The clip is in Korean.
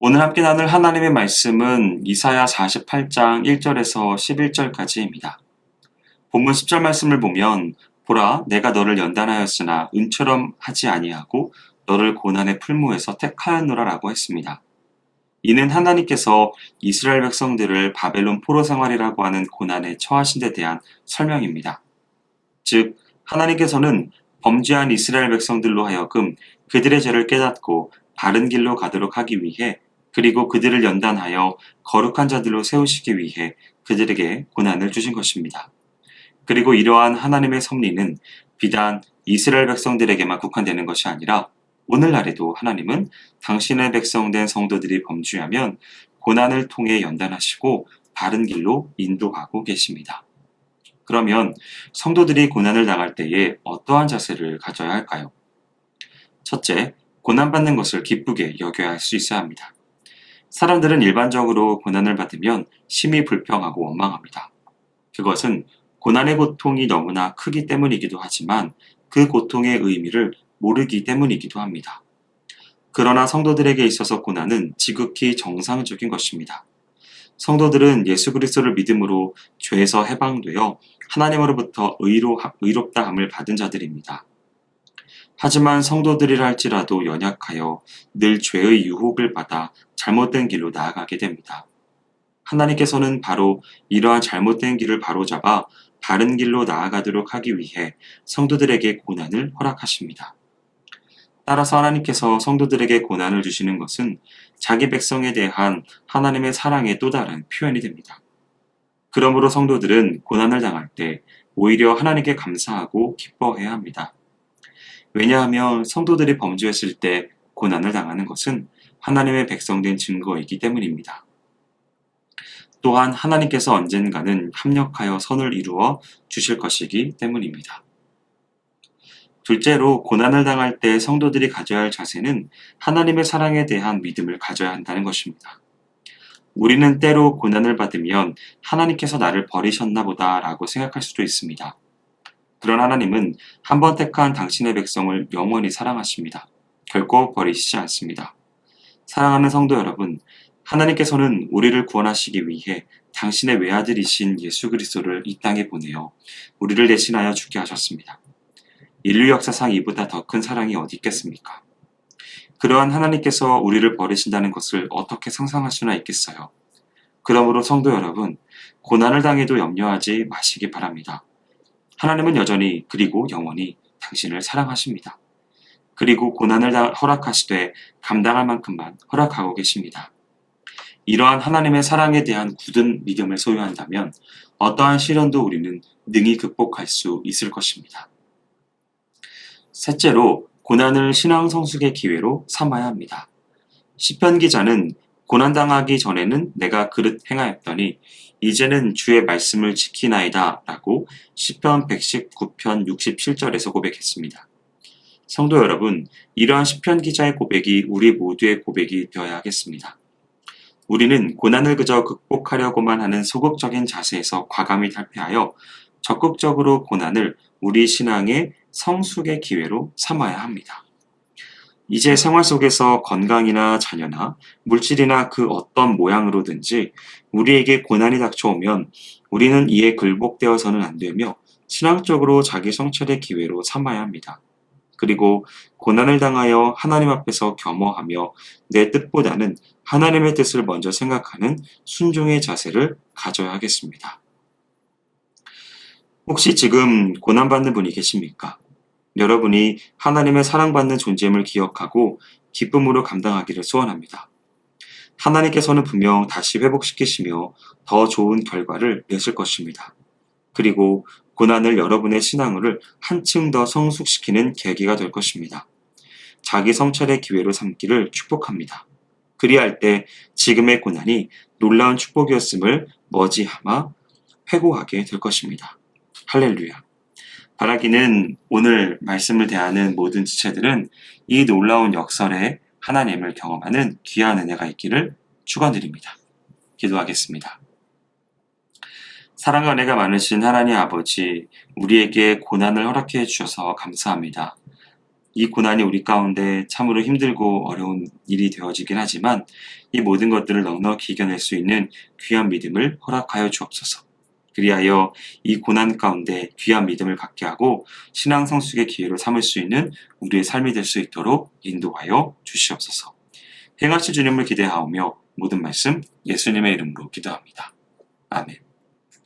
오늘 함께 나눌 하나님의 말씀은 이사야 48장 1절에서 11절까지입니다. 본문 10절 말씀을 보면 보라 내가 너를 연단하였으나 은처럼 하지 아니하고 너를 고난의 풀무에서 택하였노라 라고 했습니다. 이는 하나님께서 이스라엘 백성들을 바벨론 포로 생활이라고 하는 고난에 처하신 데 대한 설명입니다. 즉 하나님께서는 범죄한 이스라엘 백성들로 하여금 그들의 죄를 깨닫고 바른 길로 가도록 하기 위해 그리고 그들을 연단하여 거룩한 자들로 세우시기 위해 그들에게 고난을 주신 것입니다. 그리고 이러한 하나님의 섭리는 비단 이스라엘 백성들에게만 국한되는 것이 아니라 오늘날에도 하나님은 당신의 백성된 성도들이 범죄하면 고난을 통해 연단하시고 바른 길로 인도하고 계십니다. 그러면 성도들이 고난을 당할 때에 어떠한 자세를 가져야 할까요? 첫째, 고난받는 것을 기쁘게 여겨야 할 수 있어야 합니다. 사람들은 일반적으로 고난을 받으면 심히 불평하고 원망합니다. 그것은 고난의 고통이 너무나 크기 때문이기도 하지만 그 고통의 의미를 모르기 때문이기도 합니다. 그러나 성도들에게 있어서 고난은 지극히 정상적인 것입니다. 성도들은 예수 그리스도를 믿음으로 죄에서 해방되어 하나님으로부터 의롭다함을 받은 자들입니다. 하지만 성도들이라 할지라도 연약하여 늘 죄의 유혹을 받아 잘못된 길로 나아가게 됩니다. 하나님께서는 바로 이러한 잘못된 길을 바로잡아 바른 길로 나아가도록 하기 위해 성도들에게 고난을 허락하십니다. 따라서 하나님께서 성도들에게 고난을 주시는 것은 자기 백성에 대한 하나님의 사랑의 또 다른 표현이 됩니다. 그러므로 성도들은 고난을 당할 때 오히려 하나님께 감사하고 기뻐해야 합니다. 왜냐하면 성도들이 범죄했을 때 고난을 당하는 것은 하나님의 백성된 증거이기 때문입니다. 또한 하나님께서 언젠가는 합력하여 선을 이루어 주실 것이기 때문입니다. 둘째로 고난을 당할 때 성도들이 가져야 할 자세는 하나님의 사랑에 대한 믿음을 가져야 한다는 것입니다. 우리는 때로 고난을 받으면 하나님께서 나를 버리셨나 보다 라고 생각할 수도 있습니다. 그런 하나님은 한 번 택한 당신의 백성을 영원히 사랑하십니다. 결코 버리시지 않습니다. 사랑하는 성도 여러분, 하나님께서는 우리를 구원하시기 위해 당신의 외아들이신 예수 그리스도를 이 땅에 보내어 우리를 대신하여 죽게 하셨습니다. 인류 역사상 이보다 더 큰 사랑이 어디 있겠습니까? 그러한 하나님께서 우리를 버리신다는 것을 어떻게 상상할 수나 있겠어요? 그러므로 성도 여러분, 고난을 당해도 염려하지 마시기 바랍니다. 하나님은 여전히 그리고 영원히 당신을 사랑하십니다. 그리고 고난을 허락하시되 감당할 만큼만 허락하고 계십니다. 이러한 하나님의 사랑에 대한 굳은 믿음을 소유한다면 어떠한 시련도 우리는 능히 극복할 수 있을 것입니다. 셋째로 고난을 신앙 성숙의 기회로 삼아야 합니다. 시편 기자는 고난당하기 전에는 내가 그릇 행하였더니 이제는 주의 말씀을 지키나이다 라고 시편 119편 67절에서 고백했습니다. 성도 여러분, 이러한 시편 기자의 고백이 우리 모두의 고백이 되어야 하겠습니다. 우리는 고난을 그저 극복하려고만 하는 소극적인 자세에서 과감히 탈피하여 적극적으로 고난을 우리 신앙의 성숙의 기회로 삼아야 합니다. 이제 생활 속에서 건강이나 자녀나 물질이나 그 어떤 모양으로든지 우리에게 고난이 닥쳐오면 우리는 이에 굴복되어서는 안 되며 신앙적으로 자기 성찰의 기회로 삼아야 합니다. 그리고 고난을 당하여 하나님 앞에서 겸허하며 내 뜻보다는 하나님의 뜻을 먼저 생각하는 순종의 자세를 가져야 하겠습니다. 혹시 지금 고난받는 분이 계십니까? 여러분이 하나님의 사랑받는 존재임을 기억하고 기쁨으로 감당하기를 소원합니다. 하나님께서는 분명 다시 회복시키시며 더 좋은 결과를 내실 것입니다. 그리고 고난을 여러분의 신앙을 한층 더 성숙시키는 계기가 될 것입니다. 자기 성찰의 기회로 삼기를 축복합니다. 그리할 때 지금의 고난이 놀라운 축복이었음을 머지않아 회고하게 될 것입니다. 할렐루야. 바라기는 오늘 말씀을 대하는 모든 지체들은 이 놀라운 역설에 하나님을 경험하는 귀한 은혜가 있기를 축원드립니다. 기도하겠습니다. 사랑과 은혜가 많으신 하나님 아버지, 우리에게 고난을 허락해 주셔서 감사합니다. 이 고난이 우리 가운데 참으로 힘들고 어려운 일이 되어지긴 하지만 이 모든 것들을 넉넉히 이겨낼 수 있는 귀한 믿음을 허락하여 주옵소서. 그리하여 이 고난 가운데 귀한 믿음을 갖게 하고 신앙 성숙의 기회로 삼을 수 있는 우리의 삶이 될 수 있도록 인도하여 주시옵소서. 행하실 주님을 기대하오며 모든 말씀 예수님의 이름으로 기도합니다. 아멘.